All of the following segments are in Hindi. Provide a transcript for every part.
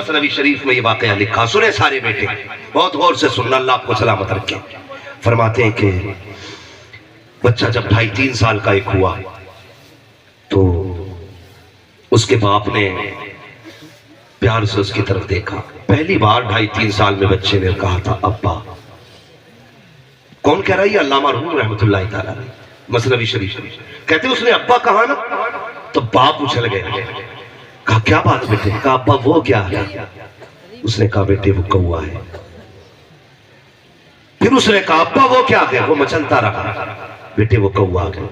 मसनवी शरीफ में ये वाकया लिखा, सुने सारे बेटे, बहुत गौर से सुनना, अल्लाह आपको सलामत रखे। फरमाते हैं कि बच्चा जब 2.5-3 साल का एक हुआ तो उसके बाप ने प्यार से उसकी तरफ देखा। पहली बार 2.5-3 साल में बच्चे ने कहा था अब्बा। कौन कह रहा है? अल्लामा रूम रहमतुल्लाह तआला अलैह, मसनवी शरीफ। कहते उसने अब्बा कहा ना तो बाप उछल गए। कहा क्या बात बेटे? कहा अब्बा वो क्या है? उसने कहा बेटे वो कौवा है। फिर उसने कहा अब्बा वो क्या है? वो मचलता रहा। बेटे वो कौवा है।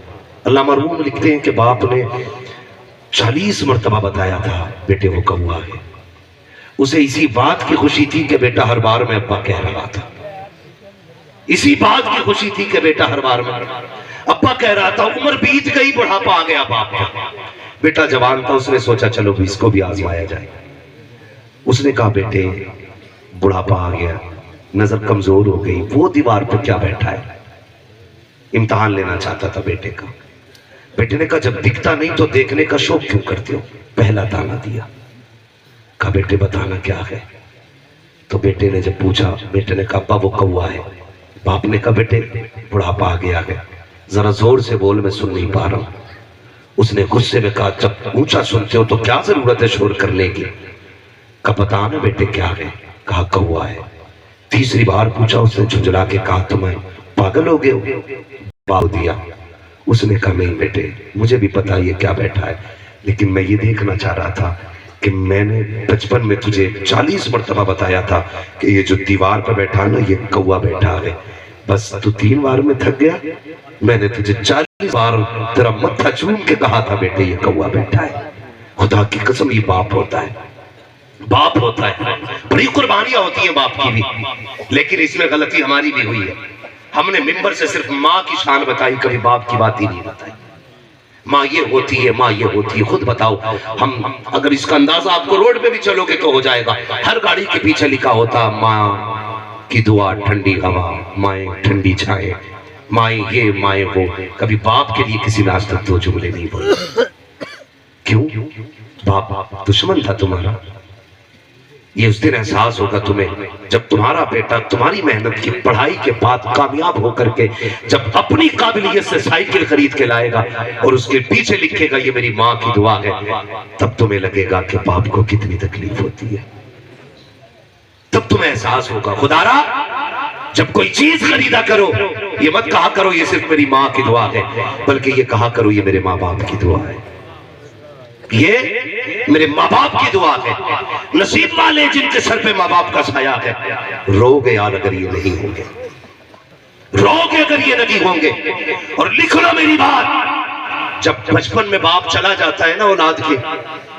अल्लाह मरहूम लिखते हैं कि बाप ने 40 मरतबा बताया था बेटे वो कौवा है। उसे इसी बात की खुशी थी कि बेटा हर बार में अब्बा कह रहा था, इसी बात की खुशी थी कि बेटा हर बार में अब्बा कह रहा था। उम्र बीत गई, बुढ़ापा आ गया बाप का, बेटा जवान था। उसने सोचा चलो भी इसको भी आजमाया जाए। उसने कहा बेटे बुढ़ापा आ गया, नजर कमजोर हो गई, वो दीवार पर क्या बैठा है? इम्तिहान लेना चाहता था बेटे का। बेटे ने कहा जब दिखता नहीं तो देखने का शौक क्यों करते हो? पहला दाना दिया। कहा बेटे बताना क्या है? तो बेटे ने जब पूछा, बेटे ने कहा अब्बा वो कौवा है। बाप ने कहा बेटे बुढ़ापा आ गया है, जरा जोर से बोल, मैं सुन नहीं पा रहा हूं। उसने गुस्से में कहा जब ऊंचा सुनते हो तो क्या जरूरत है शोर करने की? कहा बताना बेटे क्या है? कहा कौवा है। तीसरी बार पूछा, उसने झुंझला के कहा तुम्हें पागल हो गए? बाप दिया। उसने कहा नहीं बेटे मुझे भी पता ये क्या बैठा है, लेकिन मैं ये देखना चाह रहा था कि मैंने बचपन में तुझे 40 मरतबा बताया था कि ये जो दीवार पर बैठा ना ये कौवा बैठा है, बस तू 3 बार में थक गया। मैंने तुझे 40 बार तेरा मत्था चूम के कहा था बेटे ये कौवा बैठा है। खुदा की कसम ये बाप होता है, बाप होता है। बड़ी कुर्बानियां होती हैं बाप की भी, लेकिन इसमें गलती हमारी भी हुई है। हमने मिंबर से सिर्फ माँ की शान बताई, कभी बाप की बात ही नहीं बताई। माँ ये होती है, माँ ये होती है। खुद बताओ, हम अगर इसका अंदाजा आपको रोड पे भी चलोगे तो हो जाएगा। हर गाड़ी के पीछे लिखा होता माँ की दुआ ठंडी हवा, माए ठंडी छाए, माए ये माए वो। कभी बाप के लिए किसी ने आज तक 2 जुमले नहीं बोले। क्यों? बाप दुश्मन था तुम्हारा। ये उस दिन एहसास होगा तुम्हें जब तुम्हारा बेटा तुम्हारी मेहनत की पढ़ाई के बाद कामयाब होकर के जब अपनी काबिलियत से साइकिल खरीद के लाएगा और उसके पीछे लिखेगा ये मेरी माँ की दुआ है, तब तुम्हें लगेगा कि बाप को कितनी तकलीफ होती है। तब तुम्हें एहसास होगा। खुदारा जब कोई चीज खरीदा करो ये मत कहा करो ये सिर्फ मेरी माँ की दुआ है, बल्कि ये कहा करो ये मेरे माँ बाप की दुआ है, ये मेरे माँ बाप की दुआ है। नसीब वाले जिनके सर पे माँ बाप का साया है। रोगे यार अगर ये नहीं होंगे, रोगे अगर ये नहीं होंगे। और लिख लो मेरी बात, जब बचपन में बाप चला जाता है ना औलाद के,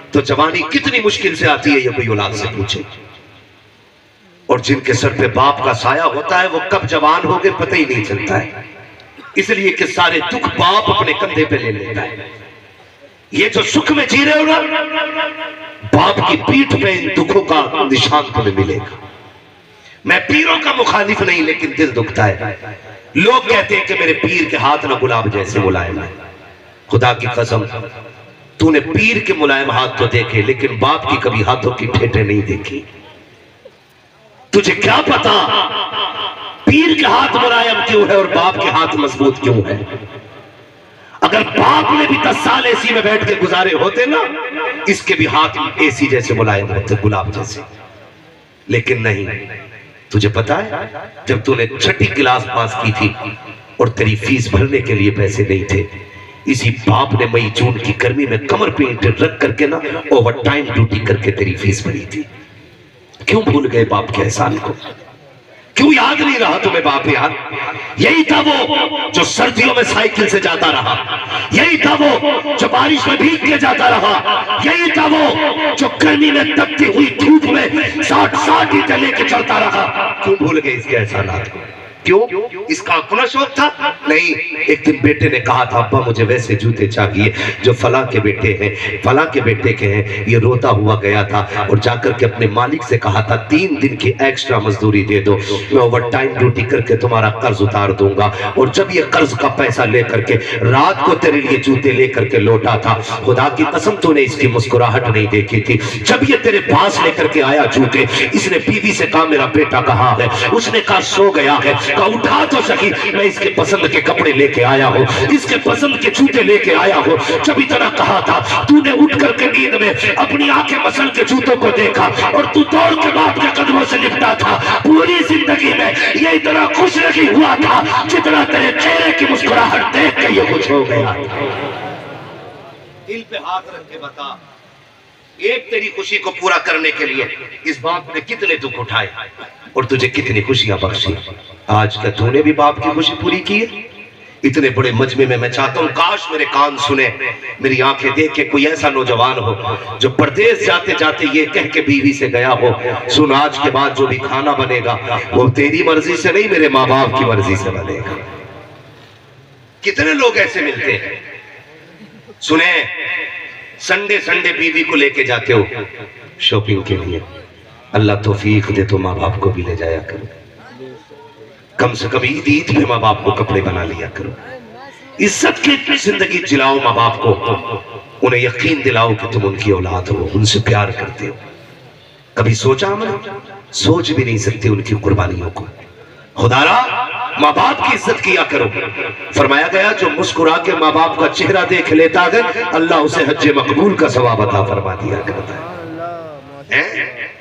तो जवानी कितनी मुश्किल से आती है ये कोई औलाद से पूछे। और जिनके सर पे बाप का साया होता है वो कब जवान हो गए पता ही नहीं चलता है। इसलिए कि सारे दुख बाप अपने कंधे पे ले लेता है। ये जो सुख में जी रहे हो ना, बाप की पीठ पे इन दुखों का निशान तुम्हें मिलेगा। मैं पीरों का मुखालिफ नहीं, लेकिन दिल दुखता है। लोग कहते हैं कि मेरे पीर के हाथ ना गुलाब जैसे मुलायम है। खुदा की कसम तूने पीर के मुलायम हाथ तो देखे, लेकिन बाप की कभी हाथों की ठेठे नहीं देखी। तुझे क्या पता पीर के हाथ मुलायम क्यों है और बाप के हाथ मजबूत क्यों है। अगर बाप ने भी 10 साल एसी में बैठ के गुजारे होते ना, इसके भी हाथ एसी जैसे मुलायम होते, गुलाब जैसे। लेकिन नहीं, तुझे पता है जब तूने 6ठी क्लास पास की थी और तेरी फीस भरने के लिए पैसे नहीं थे, इसी बाप ने मई जून की गर्मी में कमर पे ईंटें रख करके ना ओवर टाइम ड्यूटी करके तेरी फीस भरी थी। क्यों भूल गए बाप के एहसान को? क्यों याद नहीं रहा तुम्हें बाप यार? यही था वो जो सर्दियों में साइकिल से जाता रहा, यही था वो जो बारिश में भीग के जाता रहा, यही था वो जो गर्मी में तपती हुई धूप में 60 ईंटें लेके चलता रहा। क्यों भूल गए इसके एहसानात को? क्यों? इसका अपना शौक था? नहीं। एक दिन बेटे ने कहा था, अब्बा मुझे वैसे जूते चाहिए जो फला के बेटे हैं, फला के बेटे के हैं। ये रोता हुआ गया था और जाकर के अपने मालिक से कहा था 3 दिन की एक्स्ट्रा मजदूरी दे दो, मैं ओवर टाइम ड्यूटी करके तुम्हारा कर्ज उतार दूंगा। और जब ये कर्ज का पैसा लेकर के रात को तेरे लिए जूते लेकर के लौटा था, खुदा की कसम तूने इसकी मुस्कुराहट नहीं देखी थी। जब ये तेरे पास लेकर के आया जूते, इसने बीवी से कहा मेरा बेटा कहाँ है? उसने कहा सो गया है। कहा उठा तो सही, मैं इसके पसंद के कपड़े लेके आया हूँ, इसके पसंद के जूते लेके आया हूँ। जब इतना कहा था, तूने उठ करके नींद में अपनी आंखें मसल के जूतों को देखा और तू दौड़ के बाप के कदमों से लिपटा था। पूरी जिंदगी में ये इतना खुश नहीं हुआ था जितना तेरे चेहरे की मुस्कुराहट देख के ये खुश हो गया। दिल पे हाथ रख के बता, एक तेरी खुशी को पूरा करने के लिए इस बाप ने कितने दुख उठाए और तुझे कितनी खुशियां बख्शी। आज क्या तूने भी बाप की खुशी पूरी की है? इतने बड़े मजमे में मैं चाहता हूं काश मेरे कान सुने, मेरी आंखें देख के कोई ऐसा नौजवान हो जो परदेश जाते जाते ये कह के बीवी से गया हो, सुन आज के बाद जो भी खाना बनेगा वो तेरी मर्जी से नहीं, मेरे माँ बाप की मर्जी से बनेगा। कितने लोग ऐसे मिलते हैं? सुने, संडे संडे बीवी को लेके जाते हो शॉपिंग के लिए, अल्लाह तौफीक दे तो माँ बाप को भी ले जाया करो। कम से कम ईद ईद पे माँ बाप को कपड़े बना लिया करो। इज्जत की जिंदगी जिलाओ माँ बाप को, उन्हें यकीन दिलाओ कि तुम उनकी औलाद हो, उनसे प्यार करते हो। कभी सोचा हमने? सोच भी नहीं सकते उनकी कुर्बानियों को। खुदारा माँ बाप की इज्जत किया करो। फरमाया गया जो मुस्कुरा के माँ बाप का चेहरा देख लेता है अल्लाह उसे हज मकबूल का सवाब अता फरमा दिया करता है।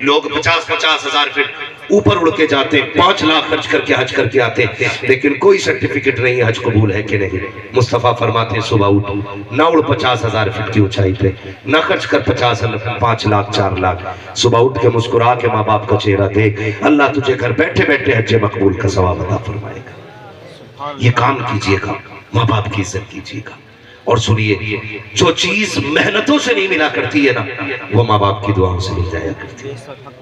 लोग 50-50 हजार फीट ऊपर उड़ के जाते, 5 लाख खर्च करके हज करके आते, लेकिन कोई सर्टिफिकेट नहीं हज कबूल है कि नहीं। मुस्तफा फरमाते सुबह उठ ना उड़ 50,000 फीट की ऊंचाई पे, ना खर्च कर 5 लाख 4 लाख, सुबह उठ के मुस्कुरा के माँ बाप का चेहरा देख, अल्लाह तुझे घर बैठे बैठे हज मकबूल का सवाब अता फरमाएगा। ये काम कीजिएगा, माँ बाप की इज्जत कीजिएगा। और सुनिए, जो चीज मेहनतों से नहीं मिला करती है ना, वो माँ बाप की दुआओं से मिल जाया करती है।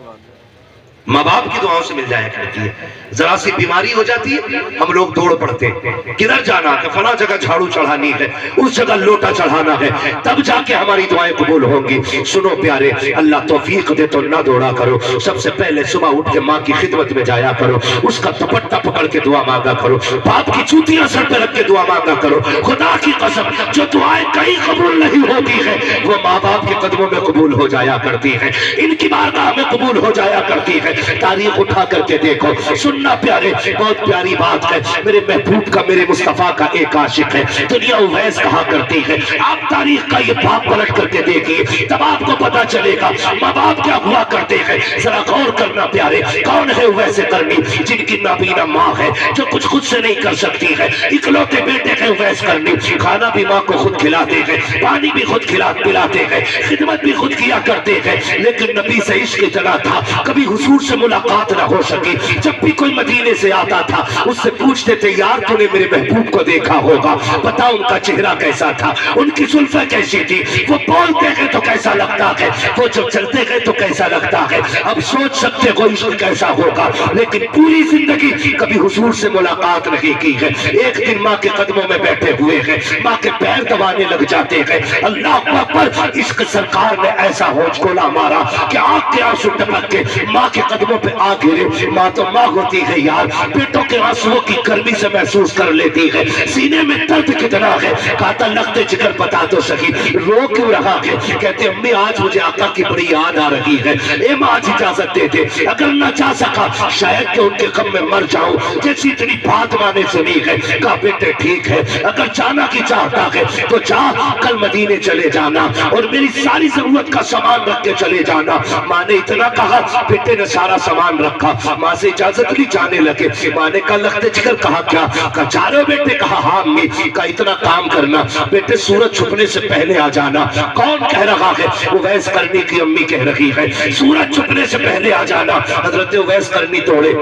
माँ बाप की दुआओं से मिल जाया करती है। जरा सी बीमारी हो जाती है, हम लोग दौड़ पड़ते हैं, किधर जाना है? फला जगह झाड़ू चढ़ानी है, उस जगह लोटा चढ़ाना है, तब जाके हमारी दुआएं कबूल होंगी। सुनो प्यारे, अल्लाह तौफीक दे तो ना दौड़ा करो। सबसे पहले सुबह उठ के माँ की खिदमत में जाया करो, उसका दुपट्टा पकड़ के दुआ मांगा करो, बाप की जूतियां सर पे रख के दुआ मांगा करो। खुदा की कसम, जो दुआएं कहीं कबूल नहीं होती है वो माँ बाप के कदमों में कबूल हो जाया करती है, इनकी बारगाह में कबूल हो जाया करती है। तारीख उठा करके देखो। सुनना प्यारे, बहुत प्यारी बात है। मेरे महबूब का, मेरे मुस्तफा का एक आशिक है, दुनिया उवैस कहा करती है। आप तारीख का ये बाप पलट करके देखिए, तब आपको पता चलेगा माँ बाप क्या हुआ करते हैं। जरा गौर करना प्यारे, कौन है वैसे करनी जिनकी नाबीना माँ है, जो कुछ खुद से नहीं कर सकती है। इकलौते बेटे है वैस करनी, खाना भी माँ को खुद खिलाते हैं, पानी भी खुद पिलाते हैं, खिदमत भी खुद किया करते हैं। लेकिन नबी से इश्क इतना था, कभी हुजूर से मुलाकात ना हो सकी। जब भी कोई मदीने से आता था, उससे पूछते थे यार तूने मेरे महबूब को देखा होगा, बता उनका चेहरा कैसा था, उनकी जुल्फें कैसी थी, वो बोलते हैं तो कैसा लगता है, वो जब चलते गए तो कैसा लगता है। अब सोच सकते हो इश्क कैसा होगा, लेकिन पूरी जिंदगी कभी हुजूर से मुलाकात नहीं की है। एक दिन माँ के कदमों में बैठे हुए हैं, माँ के पैर दबाने लग जाते हैं। अल्लाह अकबर, इश्क सरकार ने ऐसा होश खोला मारा कि आंख के आंसू टपक के माँ के कदमों पे आ गिरे। माँ तो माँ होती है यार, बेटों के आंसुओं की गर्मी से महसूस कर लेती है, सीने में दर्द कितना है। कहता लगते जिगर बता तो सही, रो क्यों रहा है? कहते अम्मी आज मुझे आका की बड़ी याद आ रही है। ए माँ आज इजाजत दे दे, अगर न जा सका शायद कि उनके गम में मर जाऊं, जैसी इतनी बात माने सुनी है। कहा बेटे ठीक है, अगर जाना की चाहता है तो जा, कल मदीने चले जाना और मेरी सारी जरूरत का सामान रख के चले जाना। माँ ने इतना कहा, बेटे ने सारा सामान रखा, माँ से इजाजत ली, जाने लगे। माँ ने कहा लगते जिगर कहा क्या? कहा जा रहे हो बेटे? कहा हाँ अम्मी। का इतना काम करना बेटे, सूरज छुपने से पहले आ जाना। कौन कह रहा है? उवैस करनी की अम्मी कह रही है, सूरज छुपने से पहले आ जाना। हजरत उवैस करनी दौड़े,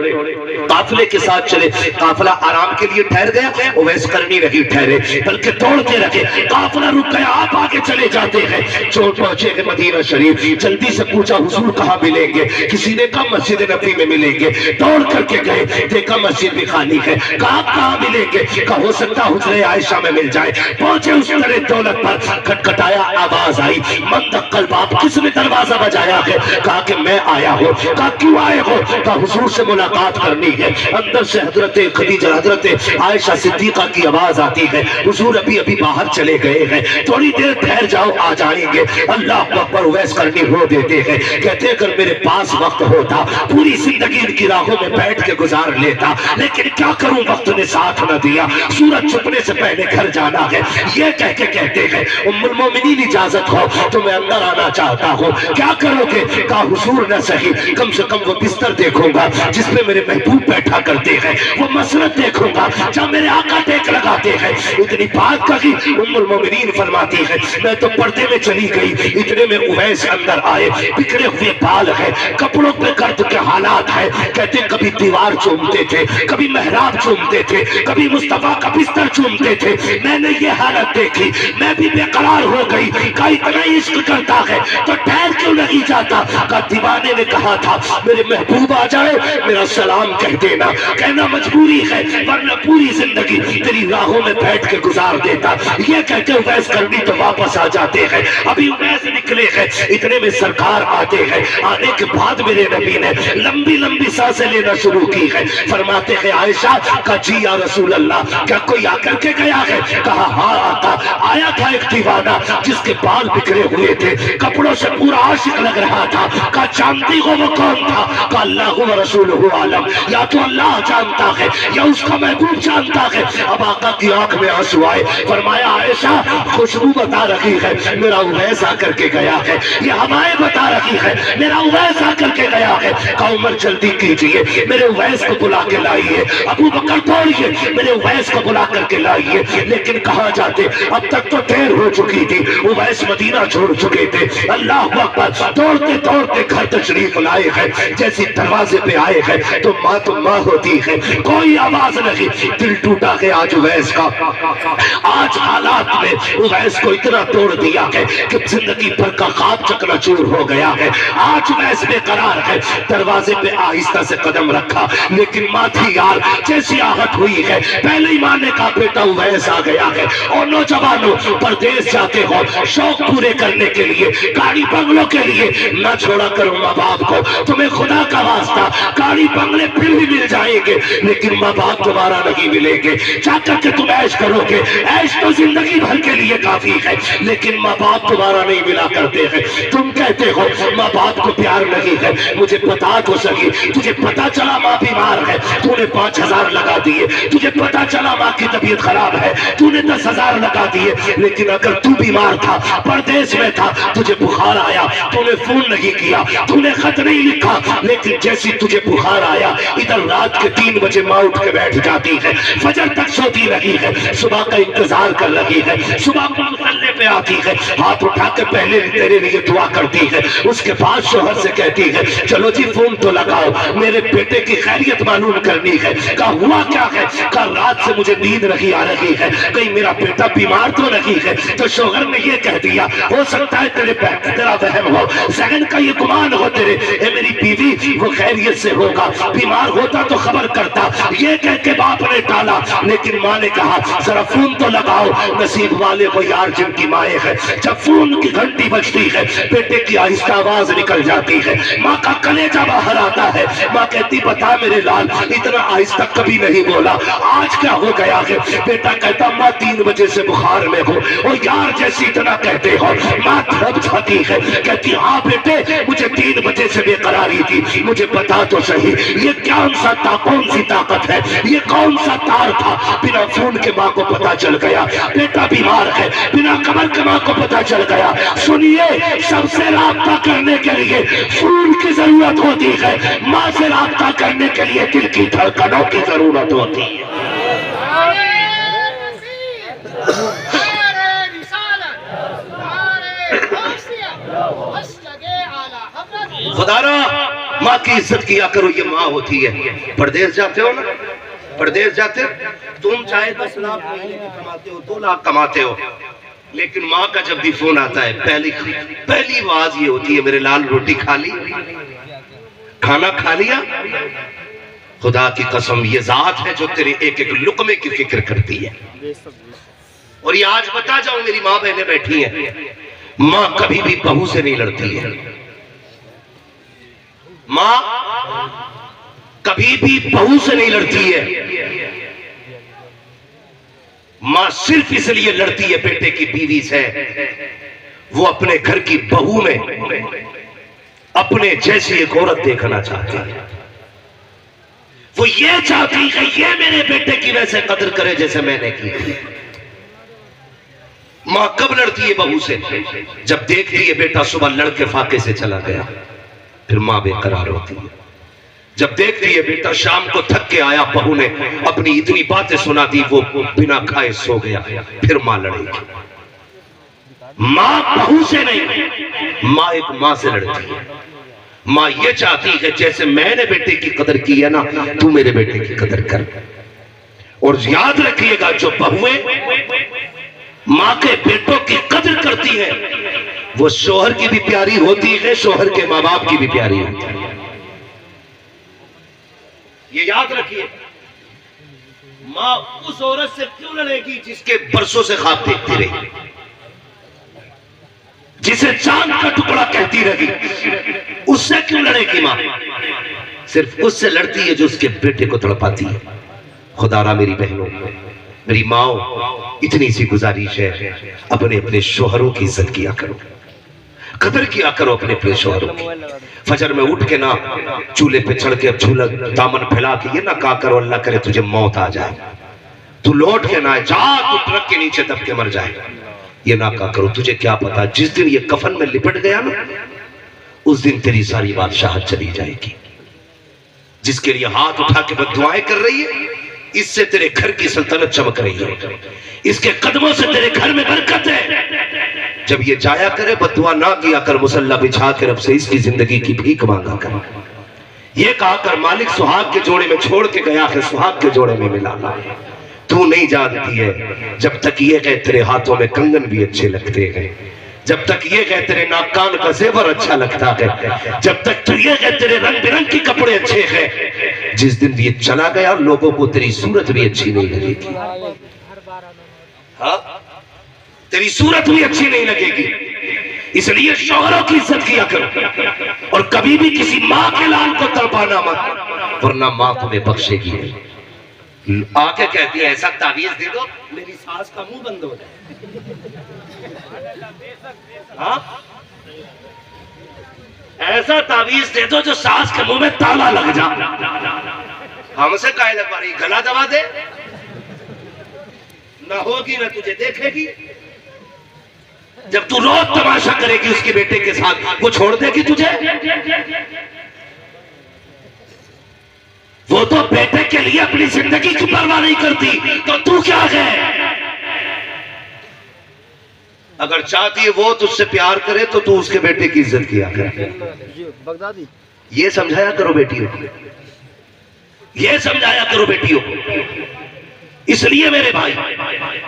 काफिले के साथ चले। काफिला आराम के लिए ठहर गया, उवैस करनी नहीं ठहरे, बल्कि दौड़ते रहे। काफिला रुक गया, आप आगे चले जाते हैं। चोर पहुंचे मदीना शरीफ, जल्दी से पूछा हुजूर कहाँ मिलेंगे? किसी ने कहा हम मस्जिद नबी में मिलेंगे। दौड़ करके गए, देखा मस्जिद भी खाली है। कहाँ मिलेंगे? कहा हो सकता हुजरे आयशा में मिल जाए। पहुंचे उस तरह दौलत पर, खटखटाया, आवाज आई, मन दक्कल बाप, किसने दरवाजा बजाया है? कहा कि मैं आया हूँ। कहा क्यों आए हो? कहा हुजूर से मुलाकात करनी है। अंदर से हजरत खदीजा, हजरत आयशा सिद्दीका की आवाज आती है, हुजूर अभी अभी बाहर चले गए हैं, थोड़ी देर ठहर जाओ, आ जाएंगे। अल्लाह अकबर, उवैस करनी रो देते हैं। कहते अगर मेरे पास वक्त होता पूरी जिंदगी इनकी राहों में बैठ के गुजार लेता, लेकिन क्या करूं, वक्त ने साथ न दिया। सूरज छुपने से पहले घर जाना है। ये कह के कहते हैं उम्मुल मोमिनीन इजाजत हो तो मैं अंदर आना चाहता हूँ। क्या करोगे? कहा हुजूर न सही, कम से कम वो बिस्तर देखूंगा जिसपे मेरे महबूब बैठा करते हैं, वो मसरत देखूंगा जहाँ मेरे आका टेक लगाते हैं। इतनी बात कही, उम्मुल मोमिनीन फरमाती है मैं तो पर्दे में चली गई। इतने में उवैस अंदर आए, बिखरे हुए बाल है, कपड़ों पे गर्द के हालात है। कहते कभी दीवार चूमते थे, कभी मेहराब चूमते थे, कभी मुस्तफा का बिस्तर चूमते थे। मैंने ये हालत देखी, मैं भी बेकरार हो गई। का इतना इश्क करता है तो ठहर क्यों नहीं जाता? का दीवाने ने कहा था मेरे महबूब आ जाए, मेरा सलाम कह देना। कहना मजबूरी है, वरना पूरी जिंदगी तेरी राहों में बैठ के गुजार देता। ये कहते उवैस करनी तो वापस आ जाते हैं। अभी उवैस निकले हैं, इतने में सरकार आते हैं। आने के बाद मेरे नबी ने लंबी लंबी सांसें लेना शुरू की है। फरमाते हैं आयशा का जी या रसूल अल्लाह, क्या कोई आकर के गया है? कहा हाँ आका, आया था एक दीवाना जिसके बाल बिखरे हुए थे, कपड़ों से पूरा आशिक लग रहा था। कहा जानती हो वो कौन था? कहा अल्लाह व रसूलुहु आलम, या तो अल्लाह जानता है या उसका महबूब जानता है। अब आका की आंख में आंसू आए। फरमाया आयशा खुशबू बता रही है मेरा उवैस आकर के गया है, ये हवाएं बता रही है मेरा उवैस आकर के गया है। कहा उमर जल्दी कीजिए, मेरे उवैस को बुला के लाइए। अबू बकर दौड़िए, मेरे उवैस को बुला करके लाइए। लेकिन कहाँ जाते, अब तक तो देर हो चुकी थी, उवैस मदीना छोड़ चुके थे। अल्लाह अकबर, दौड़ते दौड़ते घर तशरीफ लाए हैं। जैसे दरवाजे पे आए हैं तो माँ होती है, कोई आवाज नहीं। दिल टूटा है आज उवैस का। आज हालात में उवैस को इतना तोड़ दिया है कि जिंदगी भर का ख्वाब चकनाचूर हो गया है। आज उवैस बेकरार है। दरवाजे पे आहिस्ता से कदम रखा, लेकिन माँ थी यार, जैसी आहट हुई है पहले ही माँ ने कहा बेटा उवैस आ गया है। और नौजवानों, परदेश जाते हो शौक पूरे करने के लिए, गाड़ी बंगलों के लिए, न छोड़ा करो माँ बाप को। तुम्हें खुदा का वास्ता गाड़ी बंगले फिर भी मिल जाएंगे, लेकिन माँ बाप तुम्हारा नहीं मिलेंगे। जाकर के तुम ऐश करोगे, ऐश तो जिंदगी भर के लिए काफी है, लेकिन माँ बाप तुम्हारा नहीं मिला करते हैं। तुम कहते हो माँ बाप को प्यार नहीं है, मुझे बता तो सही, तुझे पता चला माँ बीमार है, तूने 5,000 लगा दिए। तुझे पता चला माँ की तबीयत खराब है, तूने 10,000 लगा दिए। लेकिन अगर तू बीमार था, परदेश में था, तुझे बुखार आया, तूने फोन नहीं किया, तूने खत नहीं लिखा, लेकिन जैसी तुझे बुखार आया, इधर रात के 3 बजे माँ उठ के बैठ जाती है, फजर तक सोती रही है, सुबह का इंतजार कर रही है, सुबह को मुसल्ले पे आती है, हाथ उठा के पहले तेरे लिए दुआ करती है। उसके बाद शोहर से कहती है चलो जी फोन तो लगाओ, मेरे बेटे की खैरियत मालूम करनी है। कहा हुआ क्या है? कहा रात से मुझे नींद नहीं आ रही है, कहीं मेरा बेटा बीमार तो नहीं है। तो शोहर ने ये कह दिया हो सकता है तेरा वहम हो, जहन का ये गुमान हो तेरे, मेरी बीवी वो खैरियत से होगा, बीमार होता तो खबर करता। ये कह के बाप ने टाला, लेकिन माँ ने कहा जरा फोन तो लगाओ, नसीब वाले हो यार जिनकी माए है। जब फोन की घंटी बजती है, बेटे की आहिस्ता आवाज निकल जाती है, माँ का कलेजा बाहर आता है। माँ कहती बता मेरे लाल, इतना आहिस्ता कभी नहीं बोला, आज क्या हो गया है? बेटा कहता माँ 3 बजे से बुखार में हो। और यार जैसी इतना कहते हो, माँ थक जाती है, कहती हाँ बेटे मुझे 3 बजे से बेकरारी थी, मुझे बता तो सही ये कौन सी ताकत है, ये कौन सा तार था? बिना फोन के माँ को पता चल गया बेटा बीमार है, बिना खबर के माँ को पता चल गया। सुनिए, सबसे राब्ता करने के लिए फोन की जरूरत होती है, माँ से राब्ता करने के लिए दिल की धड़कनों की जरूरत होती है। खुदारा माँ की इज्जत किया करो, ये माँ होती है। परदेश जाते हो ना, परदेश जाते हो, तुम चाहे 10 लाख महीने की कमाते हो, 2 लाख कमाते हो, लेकिन माँ का जब भी फोन आता है पहली आवाज ये होती है मेरे लाल रोटी खा ली। खाना खा लिया? खुदा की कसम ये जात है जो तेरे एक एक लुकमे की फिक्र करती है। और ये आज बता जाऊं, मेरी माँ बहनें बैठी हैं, माँ कभी भी बहू से नहीं लड़ती है। माँ कभी भी बहू से नहीं लड़ती है। माँ सिर्फ इसलिए लड़ती है बेटे की बीवी से, वो अपने घर की बहू में अपने जैसी एक औरत देखना चाहती है। वो ये चाहती है ये मेरे बेटे की वैसे कदर करे जैसे मैंने की। मां कब लड़ती है बहू से? जब देखती है बेटा सुबह लड़के फाके से चला गया, फिर मां बेकरार होती है। जब देखती है बेटा शाम को थक के आया, बहू ने अपनी इतनी बातें सुना दी, वो बिना खाए सो गया, फिर मां लड़ेगी। मां बहू से नहीं, मां एक मां से लड़ती है। मां ये चाहती है जैसे मैंने बेटे की कदर की है ना, तू मेरे बेटे की कदर कर। और याद रखिएगा, जो बहुएं मां के बेटों की कदर करती है वो शोहर की भी प्यारी होती है, शोहर के मां बाप की भी प्यारी होती है। ये याद रखिए। मां उस औरत से क्यों लड़ेगी जिसके बरसों से ख्वाब देखती रही, जिसे चांद का टुकड़ा कहती रही, उससे क्यों लड़ेगी मां? सिर्फ उससे लड़ती है जो उसके बेटे को तड़पाती है। खुदारा मेरी बहनों, मेरी माओ, इतनी सी गुजारिश है, अपने अपने शोहरों की इज्जत किया करो, कदर किया करो अपने अपने शोहरों की। फजर में उठ के ना चूल्हे पे चढ़ के झूला दामन फैला के ये ना कहा करो अल्लाह करे तुझे मौत आ जाए, तू लौट के ना जा, तू ट्रक के नीचे दब के मर जाए, ये ना कहा करो। तुझे क्या पता जिस दिन ये कफन में लिपट गया ना, उस दिन तेरी सारी बादशाहत चली जाएगी। जिसके लिए हाथ उठा के बद्दुआएं कर रही है, इससे तेरे घर की सल्तनत चमक रही है, इसके कदमों से तेरे घर में बरकत है। जब ये जाया करे बद्दुआ ना किया कर, मुसल्ला बिछा के रब से इसकी जिंदगी की भीख मांगा कर। ये कहा कर मालिक सुहाग के जोड़े में छोड़ के गया है, सुहाग के जोड़े में मिला। तू नहीं जानती है जब तक ये कहे तेरे हाथों में कंगन भी अच्छे लगते हैं, जब तक ये कहे तेरे नाक कान का जेवर अच्छा लगता है, जब तक तू ये कहे तेरे रंग बिरंग कपड़े अच्छे हैं, जिस दिन ये चला गया लोगों को तेरी सूरत भी अच्छी नहीं लगेगी। हाँ, तेरी सूरत भी अच्छी नहीं लगेगी। इसलिए शौहरों की इज्जत किया करो और कभी भी किसी माँ के लाल को तड़पाना मत, वरना माँ तुम्हें बख्शेगी। आके कहती है ऐसा तावीज दे दो मेरी सास का मुंह बंद हो जाए। हाँ? ऐसा तावीज दे दो जो सास के मुंह में ताला लग जा। हमसे काहे लगवा रही, गला दबा दे, ना होगी ना तुझे देखेगी। जब तू रोज तमाशा करेगी उसके बेटे के साथ, वो छोड़ देगी तुझे? वो तो बेटे के लिए अपनी जिंदगी की परवाह नहीं करती, तो तू क्या है? अगर चाहती है वो तुझसे प्यार करे तो तू उसके बेटे की इज्जत किया कर। ये समझाया करो बेटियों को, ये समझाया करो बेटियों को। इसलिए मेरे भाई,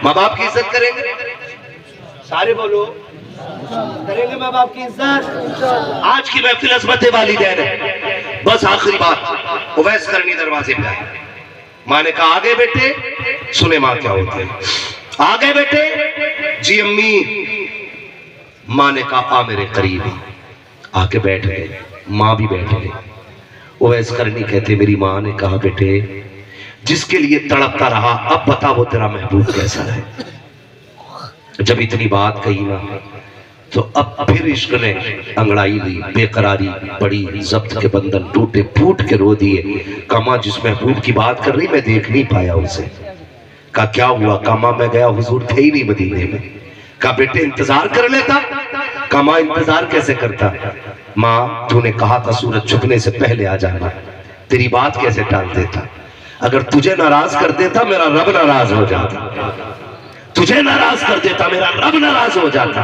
माँ बाप की इज्जत करेंगे, सारे बोलो करेंगे माँ बाप की इज्जत। आज की महफिल अज़मत वालिदैन है। बस आखिरी बात, उवैस करनी दरवाजे पे आए। माँ ने कहा आगे बेटे, सुने माँ क्या होते हैं, आगे बेटे। जी अम्मी। माँ ने कहा आ मेरे करीब, आके बैठ गए, माँ भी बैठ गई। उवैस करनी कहते मेरी माँ ने कहा बेटे जिसके लिए तड़पता रहा, अब बता वो तेरा महबूब कैसा है। जब इतनी बात कही ना तो अब फिर इश्क ने अंगड़ाई ली, बेकरारी बड़ी, जब्त के बंधन टूटे, फूट के रो दिए। कमा जिस महबूब की बात कर रही मैं देख नहीं पाया उसे। कहा क्या हुआ? कमा मैं गया हुजूर थे ही नहीं मदीने में। कहा बेटे इंतजार कर लेता। कमा इंतजार कैसे करता? माँ तूने कहा था सूरज छुपने से पहले आ जाना, तेरी बात कैसे टाल देता? अगर तुझे नाराज कर देता मेरा रब नाराज हो जाता, तुझे नाराज कर देता मेरा रब नाराज हो जाता।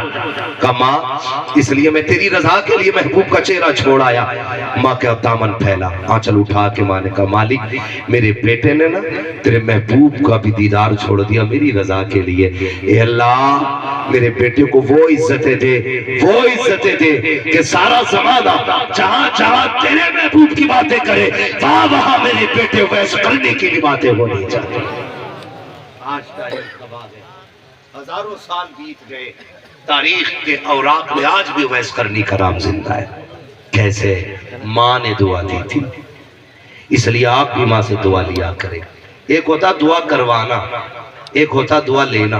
कहा माँ इसलिए मैं तेरी रजा के लिए महबूब का चेहरा छोड़ आया। माँ का दामन फैला, आंचल उठा के माँ ने कहा मालिक मेरे बेटे ने ना तेरे महबूब का भी दीदार छोड़ दिया मेरी रजा के लिए। ए अल्लाह मेरे बेटे को वो इज्जतें दे, वो इज्जतें दे कि सारा ज़माना जहां जहां तेरे महबूब महबूब की बातें करे, वहां मेरे बेटे वैस करने की भी बातें होनी चाहिए। आज का एक सवाल है, हजारों साल बीत गए, तारीख के औराक में आज भी वैस करनी का नाम जिंदा है। कैसे? माँ ने दुआ दी थी, इसलिए आप भी माँ से दुआ लिया करें। एक होता दुआ करवाना, एक होता दुआ लेना।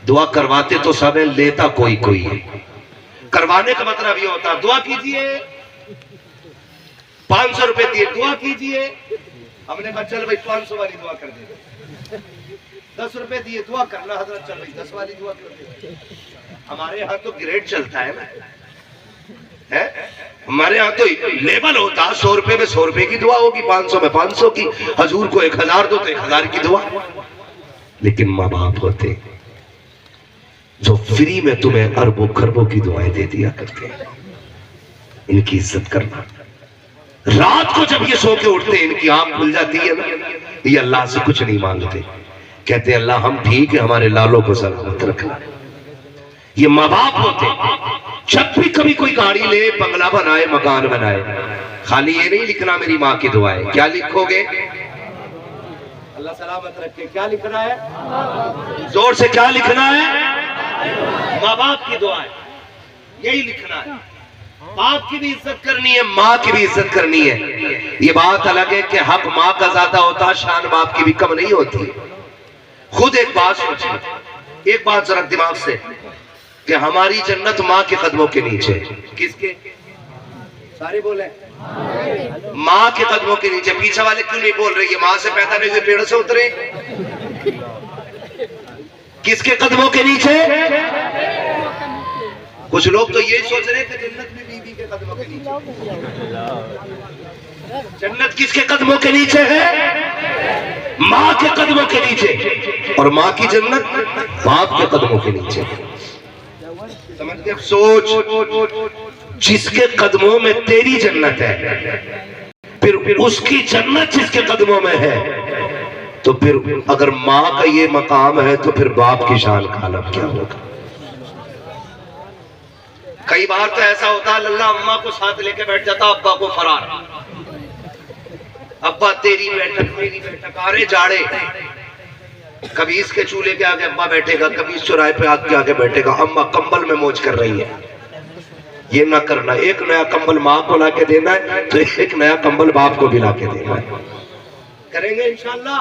दुआ करवाते तो सब है, लेता कोई कोई है। करवाने का मतलब ये होता दुआ कीजिए, 500 रुपए दिए, दुआ कीजिए। हमने कहा चल भाई 500 वाली दुआ कर दे। 10 रुपए दिए, दुआ करना हजरत, चल भाई 10 वाली दुआ कर दे। हमारे यहाँ तो ग्रेड चलता है ना, है? हमारे यहाँ तो लेवल होता, 100 रुपए में 100 रुपए की दुआ होगी, 500 में 500 की, हजूर को 1000 दो तो 1000 की दुआ। लेकिन माँ बाप होते जो फ्री में तुम्हें अरबों खरबों की दुआएं दे दिया करते हैं, इनकी इज्जत करना। रात को जब ये सो के उठते हैं, इनकी आंख खुल जाती है ना, ये अल्लाह से कुछ नहीं मांगते, कहते अल्लाह हम ठीक है, हमारे लालों को सलामत रखना। ये माँ बाप होते, जब भी कभी कोई गाड़ी ले, बंगला बनाए, मकान बनाए, खाली ये नहीं लिखना मेरी माँ की दुआएं। क्या लिखोगे? अल्लाह सलामत रखे। क्या लिखना है? जोर से क्या लिखना है? माँ बाप की दुआएं, यही लिखना है। बाप की भी इज्जत करनी है, माँ की भी इज्जत करनी है। ये बात अलग है कि हक माँ का ज्यादा होता है, शान बाप की भी कम नहीं होती। खुद एक बात सोचिए, एक बात जरा दिमाग से, कि हमारी जन्नत माँ के कदमों के नीचे। किसके? सारे बोले माँ के कदमों के नीचे। पीछे वाले क्यों नहीं बोल रहे? ये माँ से पैदा नहीं हुए, पेड़ से उतरे। किसके कदमों के नीचे? कुछ लोग तो ये सोच रहे हैं कि जन्नत में बीबी के कदमों के नीचे। जन्नत किसके कदमों के नीचे है? माँ के कदमों के नीचे। और माँ की जन्नत बाप के कदमों के नीचे। समझते? अब सोच, जिसके कदमों में तेरी जन्नत है, फिर उसकी जन्नत जिसके कदमों में है, तो फिर अगर माँ का ये मकाम है तो फिर बाप की शान का आलम क्या होगा? कई बार तो ऐसा होता है, लल्ला अम्मा को साथ लेके बैठ जाता, अब्बा को फरार। अब्बा तेरी बैठक मेरी बैठक, आरे जाड़े। कभी इसके चूल्हे के आगे अब्बा बैठेगा, कभी इस चौराहे पे आग के आगे बैठेगा, अम्मा कंबल में मौज कर रही है। ये ना करना, एक नया कंबल माँ को ला के देना है तो एक नया कंबल बाप को भी ला के देना है। करेंगे इंशाल्लाह,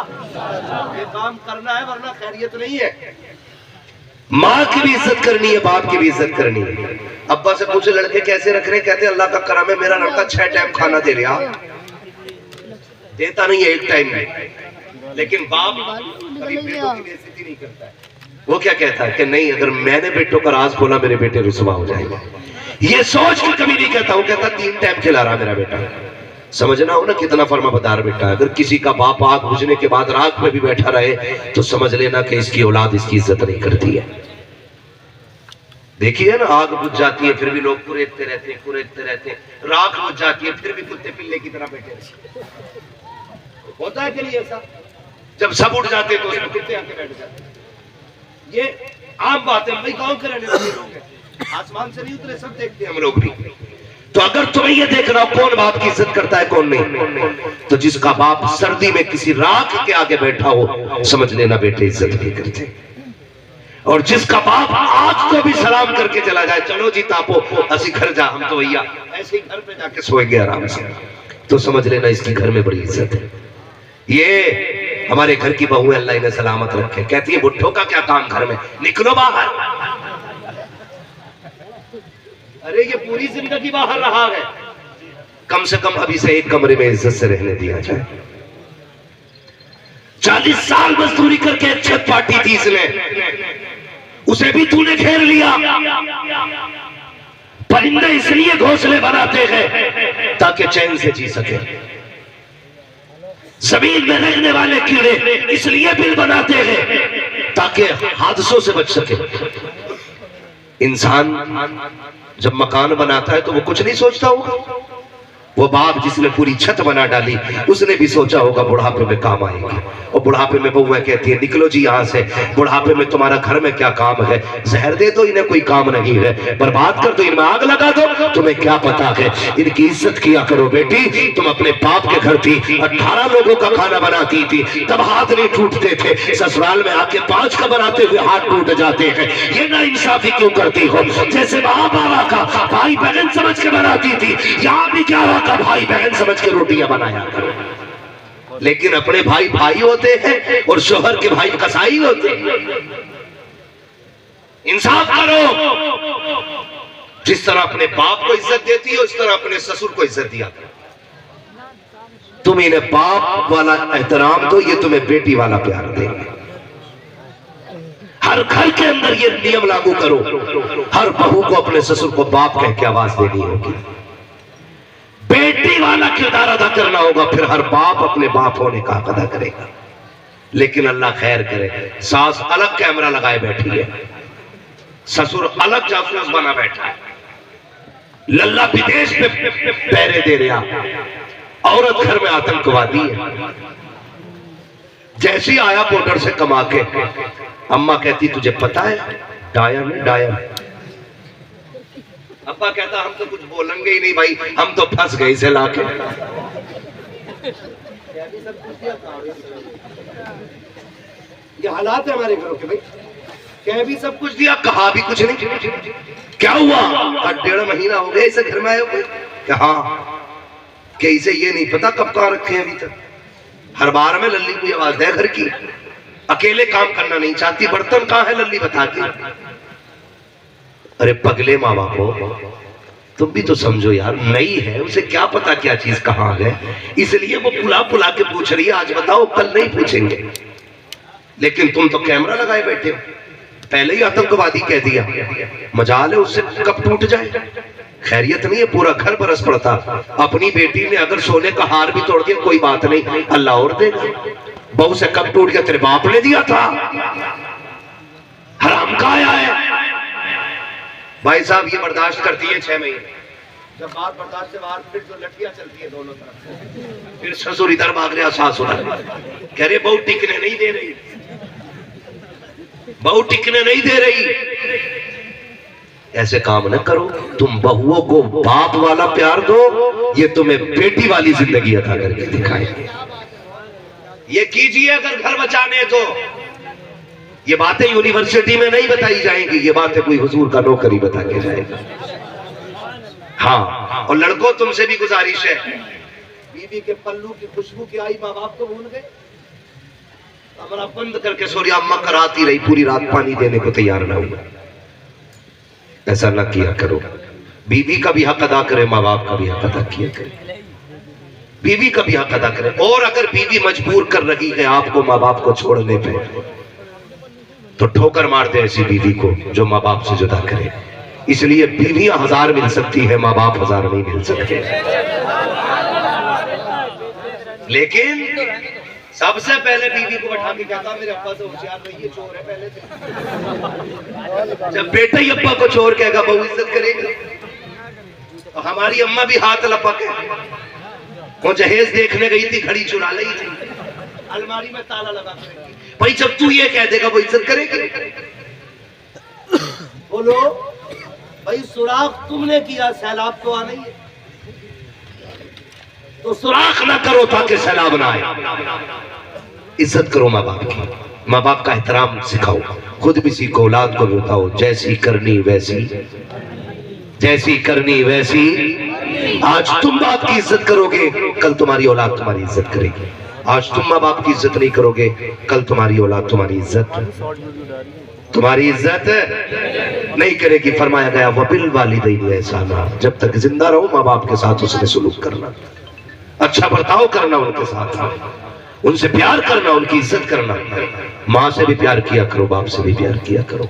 ये काम करना है, वरना खैरियत नहीं है। माँ की भी इज्जत करनी है, बाप की भी इज्जत करनी है। अब्बा से पूछे लड़के कैसे रख रहे? कहते अल्लाह का करम है, मेरा लड़का 6 टाइम खाना दे रहा। देता नहीं है एक टाइम में, लेकिन बाप कभी बेटों की बेइज्जती नहीं करता है। वो क्या कहता है कि नहीं, अगर मैंने बेटों का राज खोला मेरे बेटे रुसवा हो जाएंगे। ये सोच के कभी नहीं कहता। वो कहता 3 टाइम खिला रहा मेरा बेटा। समझना हो ना कितना फर्माबरदार बेटा है। अगर किसी का बाप आग बुझने के बाद रात में भी बैठा रहे तो समझ लेना कि इसकी औलाद इसकी इज्जत नहीं करती है। देखिए ना, आग बुझ जाती है फिर भी लोग कुरेदते रहते हैं, राख बुझ जाती है फिर भी कुत्ते पिल्ले की तरह बैठे रहते। होता है कि नहीं ऐसा? जब सब उठ जाते तो उसमें कुत्ते आके बैठ जाते। ये आम बात है, भाई गांव के रहने वाले लोग हैं, आसमान से नहीं उतरे, सब देखते हैं हम लोग भी। तो अगर तुम्हें ये देखना हो कौन बाप की इज्जत करता है कौन नहीं, तो जिसका बाप सर्दी में किसी राख के आगे बैठा हो, समझ लेना बेटे इज्जत नहीं करते। और जिसका बाप आग को भी सलाम करके चला जाए, चलो जी तापो असी घर जा, हम तो भैया ऐसे ही घर पे जाके सोएंगे आराम से, तो समझ लेना इसकी घर में बड़ी इज्जत है। ये हमारे घर की बहू है, अल्लाह इन्हें सलामत रखे। कहती है बुढ़ो का क्या काम घर में, निकलो बाहर। अरे ये पूरी जिंदगी बाहर रहा है, कम से कम अभी से एक कमरे में इज्जत से रहने दिया जाए। 40 साल मजदूरी करके छत पाटी थी इसने, उसे भी तूने घेर लिया। परिंदे इसलिए घोंसले बनाते हैं ताकि चैन से जी सके। जमीन में रहने वाले कीड़े इसलिए बिल बनाते हैं ताकि हादसों से बच सके। इंसान जब मकान बनाता है तो वो कुछ नहीं सोचता होगा, वो बाप जिसने पूरी छत बना डाली, उसने भी सोचा होगा बुढ़ापे में काम आएगी। और बुढ़ापे में बहुआ कहती है निकलो जी यहाँ से, बुढ़ापे में तुम्हारा घर में क्या काम है, जहर दे दो, इन्हें कोई काम नहीं है, बर्बाद कर दो, इनमें आग लगा दो, तुम्हें क्या पता है, इनकी इज्जत किया करो बेटी। तुम अपने बाप के घर थी, 18 लोगों का खाना बनाती थी, तब हाथ नहीं टूटते थे, ससुराल में आके 5 का बनाते हुए हाथ टूट जाते हैं। ये ना इंसाफी क्यों करती हो? जैसे माँ बाबा का भाई बहन समझ के बनाती थी, यहाँ भी क्या का भाई बहन समझ के रोटियां बनाया करो। लेकिन अपने भाई भाई होते हैं और शोहर के भाई कसाई होते हैं। इंसाफ करो। जिस तरह अपने बाप को इज्जत देती हो, उस तरह अपने ससुर को इज्जत दिया करो। तुम इन्हें बाप वाला एहतराम दो, ये तुम्हें बेटी वाला प्यार देंगे। हर घर के अंदर ये नियम लागू करो, हर बहू को अपने ससुर को बाप कह के आवाज देनी होगी, बेटी वाला किरदार अदा करना होगा, फिर हर बाप अपने बाप होने का हक अदा करेगा। लेकिन अल्लाह खैर करे, सास अलग कैमरा लगाए बैठी है, ससुर अलग जासूस बना बैठा है, लल्ला विदेश में पहरे दे रहा, औरत घर में आतंकवादी है। जैसे आया बॉर्डर से कमा के, अम्मा कहती तुझे पता है डायर नहीं डायर। अब्बा कहता हम तो कुछ बोलेंगे ही नहीं भाई, हम तो फंस गए इसे लाके। ये हालात है हमारे घरों के भाई, कह भी सब कुछ दिया, कहा भी कुछ नहीं। क्या हुआ? 1.5 महीना हो गया इसे घर में आए हुए। हाँ, कि इसे ये नहीं पता कब कहाँ रखे हैं अभी तक। हर बार में लल्ली को आवाज है घर की, अकेले काम करना नहीं चाहती, बर्तन कहाँ है लल्ली बताती। अरे पगले माँ बाप हो, तुम भी तो समझो यार, नई है, उसे क्या पता क्या चीज कहाँ है, इसलिए वो पुला पुला के पूछ रही है, आज बताओ कल नहीं पूछेंगे। लेकिन तुम तो कैमरा लगाए बैठे हो, पहले ही आतंकवादी कह दिया, मजाल है उससे कब टूट जाए। खैरियत नहीं है, पूरा घर बरस पड़ता। अपनी बेटी ने अगर सोने का हार भी तोड़ दिया कोई बात नहीं, अल्लाह और देगा। बहू से कब टूट गया? तेरे बाप ने दिया था, हराम का आया है। भाई साहब ये बर्दाश्त करती है 6 महीने, जब बात बर्दाश्त से बाहर फिर जो लठियां चलती है दोनों तरफ, फिर ससुर इधर भाग रहा, सास उधर, कह रहे बहू टिकने नहीं दे रही, बहू टिकने नहीं दे रही। ऐसे काम न करो, तुम बहुओं को बाप वाला प्यार दो, ये तुम्हें बेटी वाली जिंदगी अदा करके दिखाए। ये कीजिए अगर घर बचाने तो। ये बातें यूनिवर्सिटी में नहीं बताई जाएंगी, ये बातें कोई हुजूर का नौकरी बता के जाएगा। हाँ, और लड़कों तुमसे भी गुजारिश है, बीवी के पल्लू की खुशबू की आई माँ बाप को भूल गए, कमरा बंद करके सोरिया अम्मा कराती रही, पूरी रात पानी देने को तैयार ना हुआ। ऐसा ना किया करो। बीवी का भी हक अदा करे, माँ बाप का भी हक अदा किया करे, बीवी का भी हक अदा करे। और अगर बीवी मजबूर कर रही है आपको माँ बाप को छोड़ने पे, तो ठोकर मार दे ऐसी बीवी को जो माँ बाप से जुदा करे। इसलिए बीवियां 1000 मिल सकती है, माँ बाप 1000 नहीं मिल सकते। लेकिन सबसे पहले बीवी को बैठा के कहता मेरे अब्बा से होशियार रहिए, चोर है पहले से। जब बेटा ही अब्बा को चोर कहेगा, बहू इज्जत करेगा। तो हमारी अम्मा भी हाथ लपके, वो जहेज देखने गई थी, घड़ी चुरा ली थी, अलमारी में ताला लगा भाई। जब तू ये कह देगा वो इज्जत करेगी? बोलो भाई, सुराख तुमने किया, सैलाब तो आना ही है, तो सुराख ना करो ताकि सैलाब ना आए। इज्जत करो माँ बाप की, माँ बाप का एहतराम सिखाओ, खुद भी सीखो, औलाद को भी बताओ, जैसी करनी वैसी, जैसी करनी वैसी। आज तुम बाप की इज्जत करोगे, कल तुम्हारी औलाद तुम्हारी इज्जत करेगी। आज तुम माँ बाप की इज्जत नहीं करोगे, कल तुम्हारी औलाद तुम्हारी इज्जत नहीं करेगी। फरमाया गया वबिल वालिदैन एहसाना, जब तक जिंदा रहो माँ बाप के साथ उसने सुलूक करना, अच्छा बर्ताव करना, उनके साथ उनसे प्यार करना, उनकी इज्जत करना। माँ से भी प्यार किया करो, बाप से भी प्यार किया करो।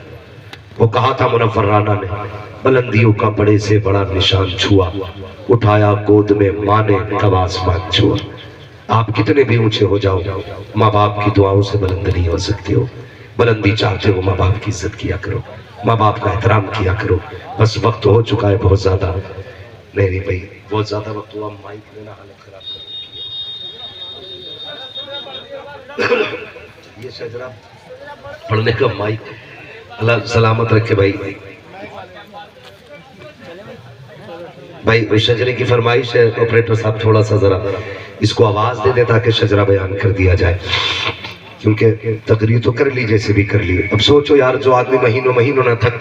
वो कहा था मुनव्वर राना ने, बुलंदियों का बड़े से बड़ा निशान छुआ, उठाया गोद में माँ ने तब आसमान छुआ। आप कितने भी ऊंचे हो जाओ, माँ बाप की दुआओं से बुलंद नहीं हो सकते हो। बुलंदी चाहते हो, माँ बाप की इज्जत किया करो, माँ बाप का एहतराम किया करो। बस वक्त हो चुका है बहुत ज्यादा, नहीं नहीं भाई, बहुत ज्यादा वक्त हुआ, माइक लेना हालत खराब कर रखी है। ये शजरा पढ़ने का माइक, अल्लाह सलामत रखे भाई। भाई उस शजरे की फरमाइश है, ऑपरेटर साहब थोड़ा सा जरा इसको आवाज दे दे ताकि शजरा बयान कर दिया जाए, क्योंकि तकरीर तो कर ली जैसे भी कर ली। अब सोचो यार, जो आदमी महीनों महीनों ना थकता